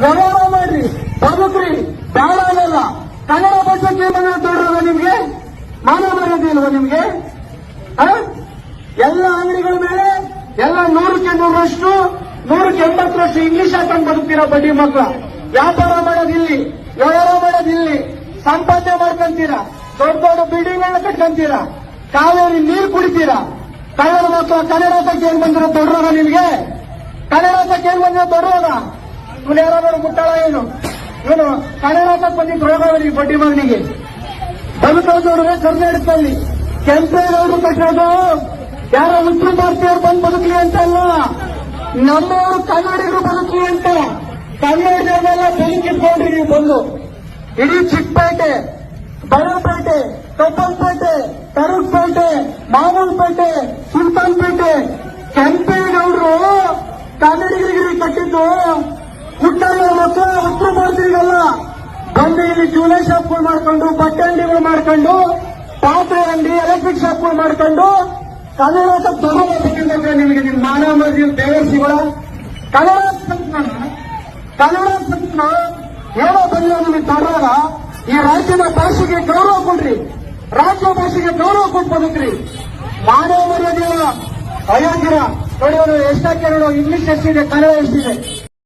ವ್ಯವಹಾರ ಮಾಡ್ರಿ, ಬದುಕ್ರಿ, ಬೇಡ ಅನ್ನಲ್ಲ. ಕನ್ನಡ ಭಾಷೆಗೆ ಏನಾದ್ರು ದೊಡ್ಡದ ನಿಮ್ಗೆ? ಮಾನವ ಮರ್ಯಾದೆ ಇಲ್ವಾ ನಿಮ್ಗೆ? ಎಲ್ಲ ಅಂಗಡಿಗಳ ಮೇಲೆ ಎಲ್ಲ 100ಕ್ಕೆ 100ರಷ್ಟು 100ಕ್ಕೆ 80ರಷ್ಟು ಇಂಗ್ಲಿಷ್ ಹಾಕೊಂಡು ಬದುಕ್ತೀರಾ ಬಡ್ಡಿ ಮಕ್ಕಳ. ವ್ಯಾಪಾರ ಮಾಡೋದಿಲ್ಲಿ, ವ್ಯವಹಾರ ಮಾಡೋದಿಲ್ಲಿ, ಸಂಪಾದನೆ ಮಾಡ್ಕೊಂತೀರಾ, ದೊಡ್ಡ ದೊಡ್ಡ ಬಿಲ್ಡಿಂಗ್ಗಳನ್ನ ಕಟ್ಕೊಂತೀರಾ, ಕಾವೇರಿ ನೀರು ಕುಡಿತೀರಾ. ಕನ್ನಡ ಮಕ್ಕಳ ಕನ್ನಡಕ್ಕೆ ಏನ್ ಬಂದಿರೋ ದೊಡ್ಡರೋಗ ನಿಮ್ಗೆ? ಕನ್ನಡಕ್ಕೆ ಏನ್ ಬಂದಿರೋ ದೊಡ್ಡರೋಗ? ಇವನು ಯಾರಾದ್ರೂ ಮುಟ್ಟಾಳ ಏನು? ಇವನು ಕನ್ನಡಕ್ಕೆ ಬಂದಿದ್ದು ರೋಗವನಿಗೆ ಬಡ್ಡಿ ಮಗನಿಗೆ. ಬದುಕೋದವ್ರೆ ಕರ್ನಾಟಕದಲ್ಲಿ ಕೆಂಪೇಗೌಡರು ಕಟ್ಟೋದು ಯಾರೋ ಉತ್ತರ ಭಾರತೀಯರು ಬಂದು ಬದುಕಲಿ ಅಂತ ಅಲ್ಲ, ನಮ್ಮವರು ಕನ್ನಡಿಗರು ಬದುಕಲಿ ಅಂತ. ಕನ್ನಡಿಗರನ್ನೆಲ್ಲ ಬೆಳಕಿಟ್ಕೊಂಡ್ರಿ ನೀವು ಬಂದು. ಇಡೀ ಚಿಕ್ಕಪೇಟೆ, ಬಳ್ಳಪೇಟೆ, ಕಬ್ಬನ್ಪೇಟೆ, ತರೂರ್ಪೇಟೆ, ಮಾಮೂಲ್ಪೇಟೆ, ಸುಲ್ತಾನ್ಪೇಟೆ ಕೆಂಪೇಗೌಡರು ಕನ್ನಡಿಗರಿಗೆ ಕಟ್ಟಿದ್ದು ಹುಟ್ಟಲ್ಲ ಮಕ್ಕಳು ಉತ್ತರ ಭಾರತೀಯರಿಗಲ್ಲ. ಬಂದು ಇಲ್ಲಿ ಜೂಲೈ ಶಾಪ್ಗಳು ಮಾಡ್ಕೊಂಡು, ಬಟ್ಟೆ ಅಂಗಡಿಗಳು ಮಾಡ್ಕೊಂಡು, ಪಾತ್ರೆ ಅಂಗಡಿ, ಎಲೆಕ್ಟ್ರಿಕ್ ಶಾಪ್ಗಳು ಮಾಡ್ಕೊಂಡು ಕನ್ನಡ ತಗೋಬೇಕಂದ್ರೆ ನಿಮಗೆ ನಿಮ್ಮ ಮಾನವ ಮರ್ಯಾದೆ ಬೇವರ್ಸಿಗಳ ಕನ್ನಡ ಏನೋ ಬಂದಿರೋ ನಿಮಗೆ ತಡೋಗ ಈ ರಾಜ್ಯದ ಭಾಷೆಗೆ ಗೌರವ ಕೊಡ್ರಿ, ರಾಜ್ಯ ಭಾಷೆಗೆ ಗೌರವ ಕೊಟ್ಟು ಬದುಕ್ರಿ. ಮಾನವ ಮರ್ಯಾದೆ ಅಯೋಗ್ಯರ ನೋಡಿ, ಎಷ್ಟಾಕೆ ನೋಡೋ ಇಂಗ್ಲಿಷ್ ಎಷ್ಟಿದೆ, ಕನ್ನಡ ಎಷ್ಟಿದೆ.